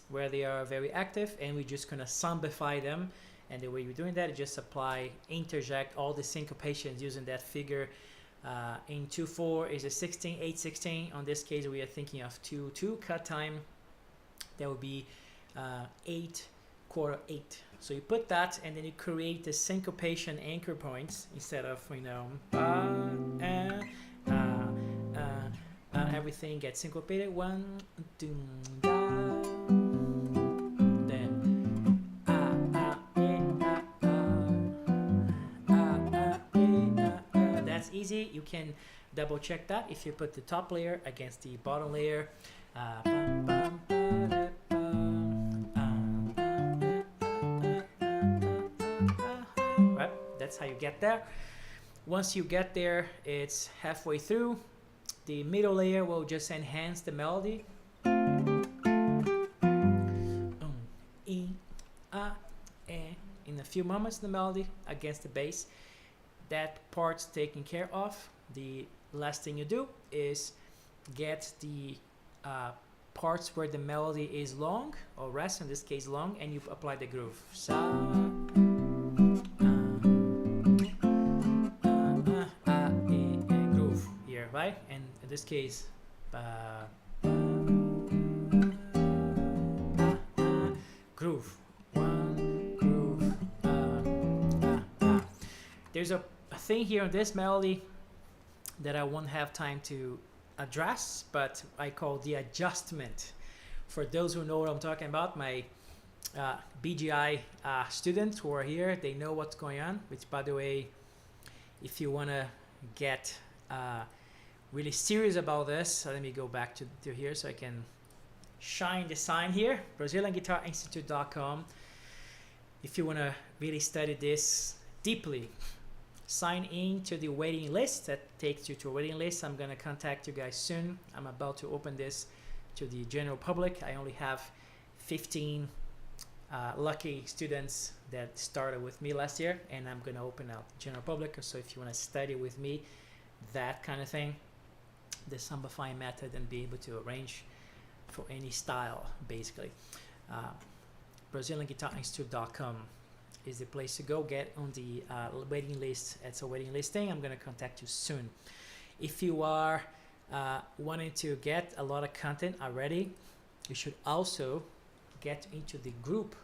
where they are very active, and we're just gonna Sambify them. And the way you're doing that is just interject all the syncopations using that figure. In 2/4 is a 16, 8/16. On this case, we are thinking of 2/2 cut time. That would be 8/4/8. So you put that, and then you create the syncopation anchor points instead of, you know, everything gets syncopated. 1, 2, easy. You can double check that if you put the top layer against the bottom layer. Right, that's how you get there. Once you get there, it's halfway through. The middle layer will just enhance the melody. In a few moments, the melody against the bass. That part's taken care of. The last thing you do is get the parts where the melody is long, or rest, in this case long, and you apply the groove. Groove here, right? And in this case, groove. There's a thing here on this melody that I won't have time to address, but I call the adjustment. For those who know what I'm talking about, my BGI students who are here, they know what's going on, which, by the way, if you want to get really serious about this, let me go back to here so I can shine the sign here, BrazilianGuitarInstitute.com. If you want to really study this deeply, sign in to the waiting list. That takes you to a waiting list. I'm going to contact you guys soon. I'm about to open this to the general public. I only have 15 lucky students that started with me last year, and I'm going to open out general public. So if you want to study with me that kind of thing, the Sambafying method, and be able to arrange for any style, basically, BrazilianGuitarInstitute.com is the place to go. Get on the waiting list. It's a waiting list thing. I'm going to contact you soon. If you are wanting to get a lot of content already, you should also get into the group,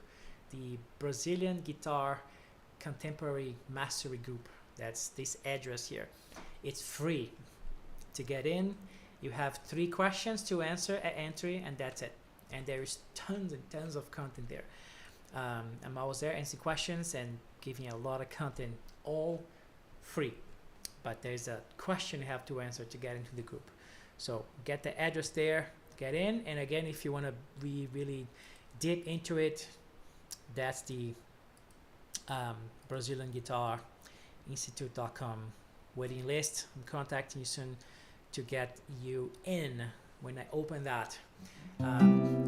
the Brazilian Guitar Contemporary Mastery Group. That's this address here. It's free to get in. You have 3 questions to answer at entry, and that's it. And there is tons and tons of content there. I'm always there answering questions and giving a lot of content, all free. But there's a question you have to answer to get into the group. So get the address there, get in. And again, if you want to be really deep into it, that's the BrazilianGuitarInstitute.com waiting list. I'm contacting you soon to get you in when I open that.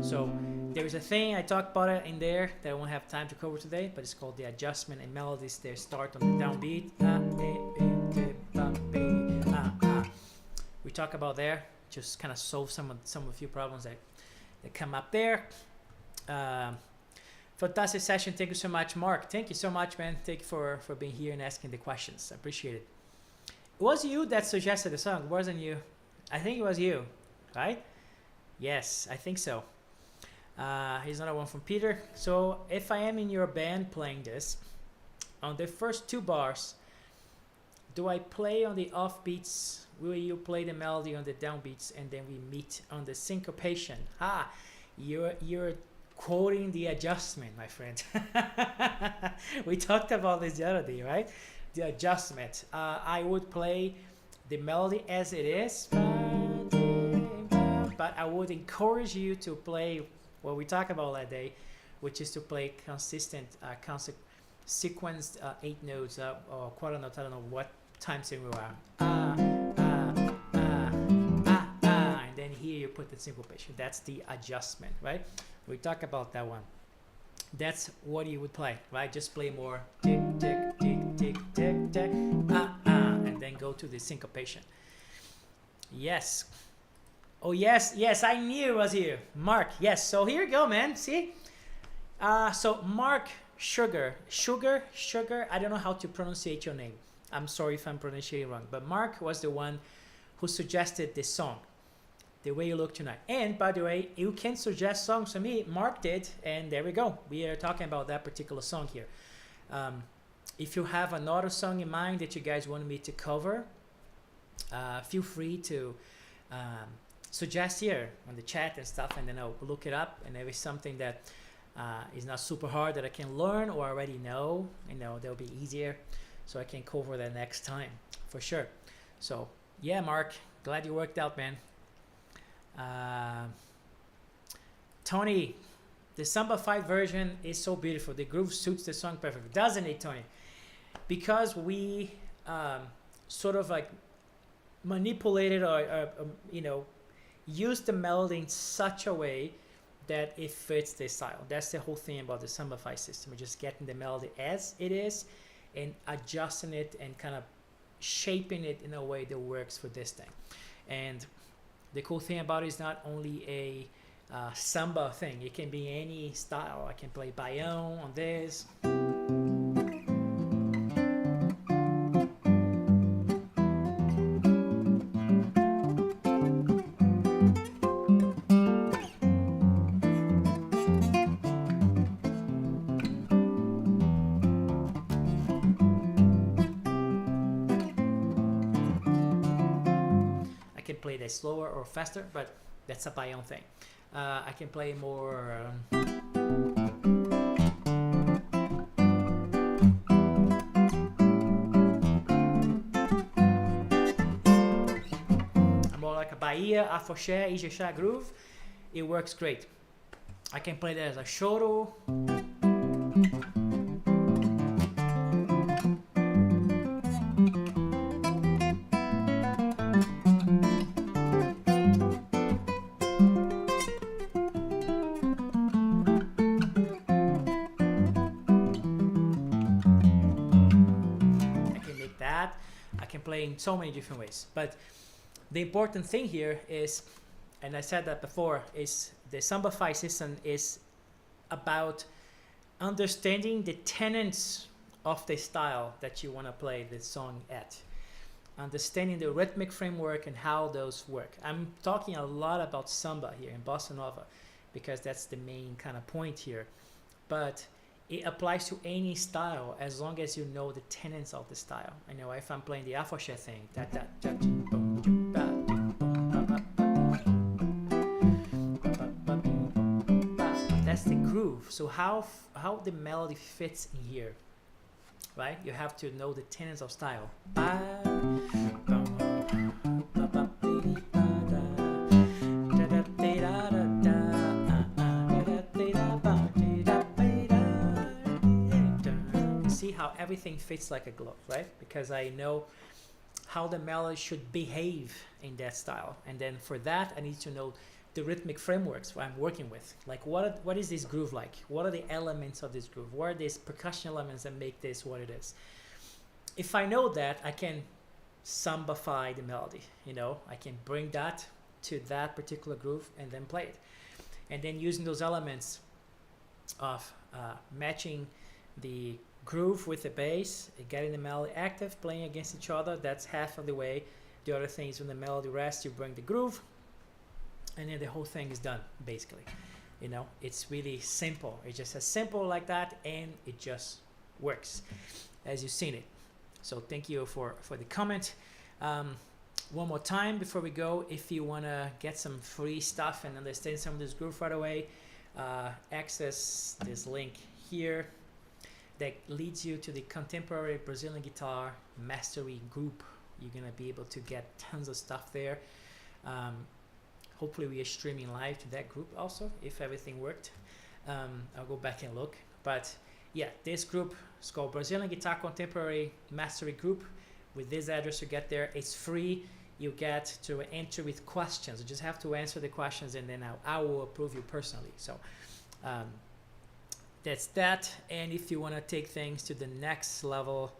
So there is a thing, I talked about it in there that I won't have time to cover today, but it's called the adjustment and melodies. They start on the downbeat. We talk about there, just kind of solve some of a few problems that come up there. Fantastic session. Thank you so much, Mark. Thank you so much, man. Thank you for being here and asking the questions. I appreciate it. It was you that suggested the song, wasn't you? I think it was you, right? Yes, I think so. Here's another one from Peter. So if I am in your band playing this, on the first 2 bars, do I play on the offbeats? Will you play the melody on the downbeats, and then we meet on the syncopation? You're quoting the adjustment, my friend. We talked about this the other day, right? The adjustment. I would play the melody as it is, but I would encourage you to play what we talked about that day, which is to play consistent, sequenced 8 notes or quarter notes. I don't know what time sign we are. And then here you put the syncopation. That's the adjustment, right? We talk about that one. That's what you would play, right? Just play more tick, tick, tick, tick, tick, tick, and then go to the syncopation. Yes. Oh, yes, yes, I knew it was you. Mark, yes. So here you go, man. See? So Mark Sugar, I don't know how to pronunciate your name. I'm sorry if I'm pronouncing it wrong. But Mark was the one who suggested this song, The Way You Look Tonight. And by the way, you can suggest songs to me. Mark did, and there we go. We are talking about that particular song here. If you have another song in mind that you guys want me to cover, feel free to suggest here on the chat and stuff, and then I'll look it up. And if it's something that is not super hard that I can learn or already know, that'll be easier, so I can cover that next time for sure. So yeah, Mark, glad you worked out, man. Tony, the Sambafying version is so beautiful. The groove suits the song perfectly, doesn't it, Tony? Because we sort of like manipulated or use the melody in such a way that it fits the style. That's the whole thing about the Sambafying system. We're just getting the melody as it is and adjusting it and kind of shaping it in a way that works for this thing. And the cool thing about it is not only a samba thing. It can be any style. I can play baião on this. can play that slower or faster, but that's a my own thing. I can play more. More like a Bahia, Afoxé, Ijexá groove. It works great. I can play that as a choro. I can play in so many different ways, but the important thing here is, and I said that before, is the Sambafying system is about understanding the tenets of the style that you want to play the song at, understanding the rhythmic framework and how those work. I'm talking a lot about samba here in bossa nova because that's the main kind of point here, but it applies to any style as long as you know the tenets of the style. I know if I'm playing the Afoxé thing, that's the groove. So how the melody fits in here, right? You have to know the tenets of style. How everything fits like a glove, right? Because I know how the melody should behave in that style, and then for that I need to know the rhythmic frameworks I'm working with. Like what is this groove like? What are the elements of this groove? What are these percussion elements that make this what it is? If I know that, I can sambafy the melody. You know, I can bring that to that particular groove and then play it, and then using those elements of matching the groove with the bass, getting the melody active, playing against each other. That's half of the way. The other thing is when the melody rests, you bring the groove, and then the whole thing is done, basically. You know, it's really simple. It's just as simple like that, and it just works, as you've seen it. So thank you for the comment. One more time before we go, if you want to get some free stuff and understand some of this groove right away, access this link here that leads you to the Contemporary Brazilian Guitar Mastery Group. You're gonna be able to get tons of stuff there. Hopefully we are streaming live to that group also, if everything worked. I'll go back and look. But yeah, this group is called Brazilian Guitar Contemporary Mastery Group. With this address you get there, it's free. You get to enter with questions. You just have to answer the questions, and then I will approve you personally. So that's that. And if you want to take things to the next level,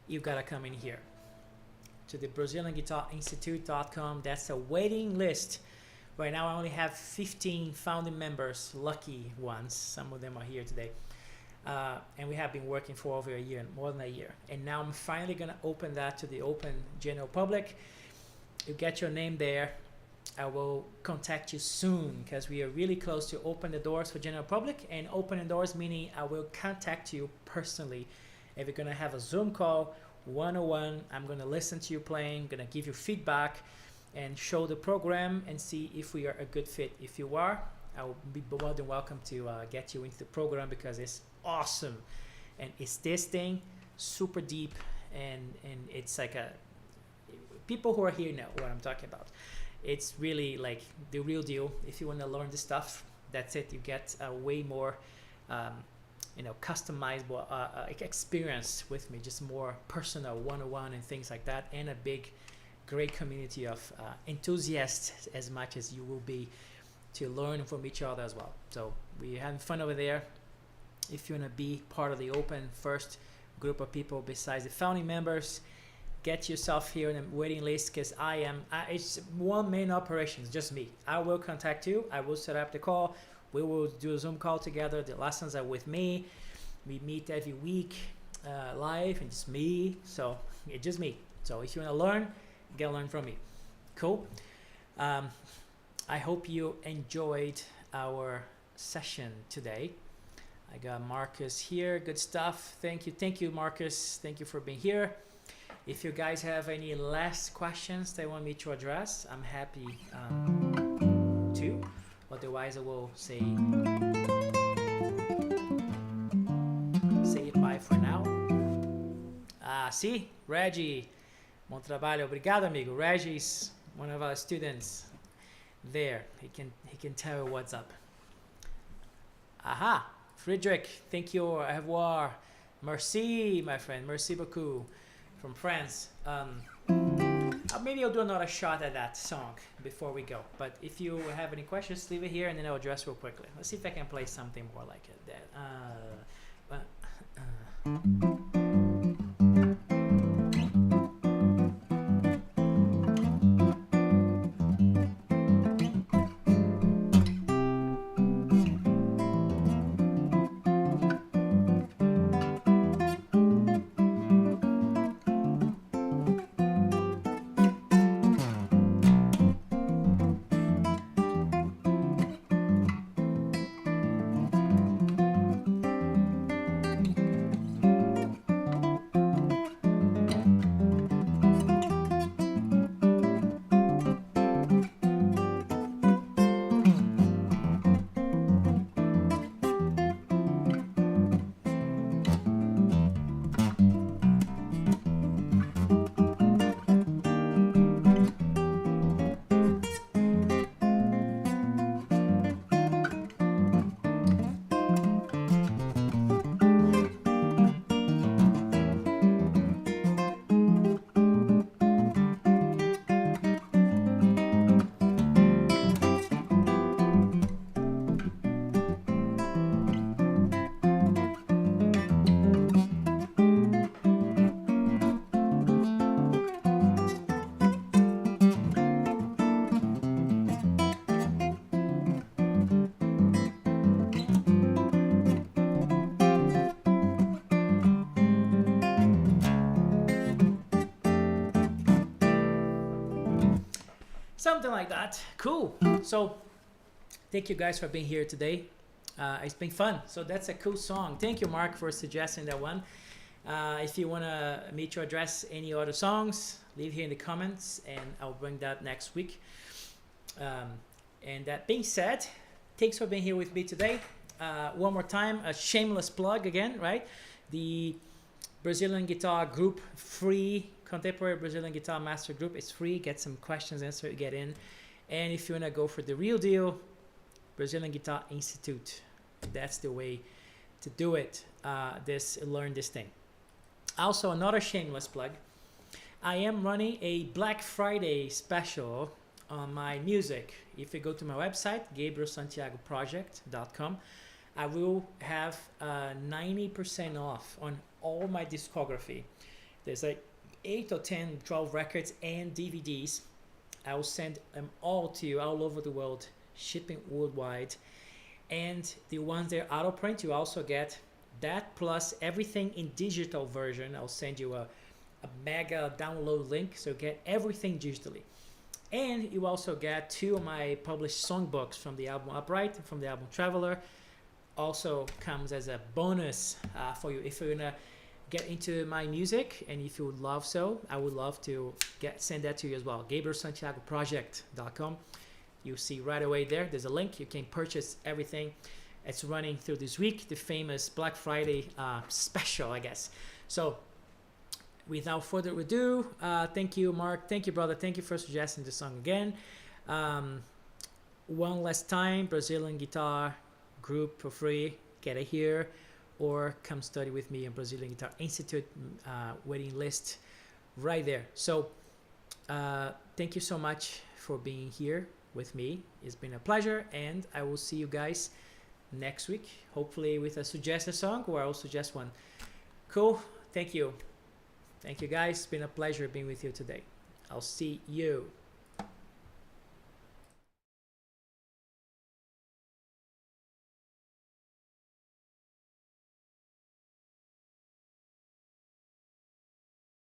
you gotta come in here to the BrazilianGuitarInstitute.com. That's a waiting list. Right now I only have 15 founding members, lucky ones. Some of them are here today. And we have been working for over a year, more than a year. And now I'm finally gonna open that to the open general public. You get your name there. I will contact you soon because we are really close to open the doors for general public. And open the doors meaning I will contact you personally. If we're gonna have a Zoom call, one-on-one, I'm gonna listen to you playing, gonna give you feedback and show the program and see if we are a good fit. If you are, I will be more than welcome to get you into the program because it's awesome. And it's this thing, super deep, and it's like people who are here know what I'm talking about. It's really like the real deal. If you want to learn this stuff, that's it. You get a way more customizable experience with me, just more personal one-on-one and things like that, and a big great community of enthusiasts as much as you will be to learn from each other as well. So we're having fun over there. If you want to be part of the open first group of people besides the founding members, get yourself here in the waiting list because it's one main operation. It's just me. I will contact you. I will set up the call. We will do a Zoom call together. The lessons are with me. We meet every week live, and it's me. So it's just me. So if you want to learn, you gotta learn from me. Cool. I hope you enjoyed our session today. I got Marcus here. Good stuff. Thank you, Marcus. Thank you for being here. If you guys have any last questions they want me to address, I'm happy to. Otherwise, I will say it bye for now. See, Reggie, bom trabalho, obrigado, amigo. Reggie's one of our students. There, he can tell you what's up. Aha, Friedrich, thank you. Au revoir. Merci, my friend. Merci beaucoup. From France. Maybe I'll do another shot at that song before we go. But if you have any questions, leave it here and then I'll address real quickly. Let's see if I can play something more like that. Something like that. Cool. So thank you guys for being here today. It's been fun. So that's a cool song. Thank you, Mark, for suggesting that one. If you want me to address any other songs, leave here in the comments and I'll bring that next week. And that being said, thanks for being here with me today. One more time, a shameless plug again, right? The Brazilian Guitar Group, free Contemporary Brazilian Guitar Master Group. It's free. Get some questions answered, get in. And if you want to go for the real deal, Brazilian Guitar Institute. That's the way to do it. Learn this thing. Also, another shameless plug. I am running a Black Friday special on my music. If you go to my website, gabrielsantiagoproject.com, I will have 90% off on all my discography. There's like 8 or 10, 12 records and DVDs. I will send them all to you all over the world, shipping worldwide. And the ones that are auto print, you also get that plus everything in digital version. I'll send you a mega download link, so get everything digitally. And you also get 2 of my published songbooks from the album Upright and from the album Traveler. Also comes as a bonus for you if you're gonna get into my music, and if you would love so, I would love to send that to you as well. GabrielSantiagoProject.com. You see right away there's a link. You can purchase everything. It's running through this week, the famous Black Friday special, I guess. So without further ado, thank you, Mark. Thank you, brother. Thank you for suggesting the song again. One last time, Brazilian Guitar Group for free. Get it here. Or come study with me in Brazilian Guitar Institute waiting list right there. So thank you so much for being here with me. It's been a pleasure, and I will see you guys next week, hopefully with a suggested song, or I'll suggest one. Cool. Thank you. Thank you, guys. It's been a pleasure being with you today. I'll see you.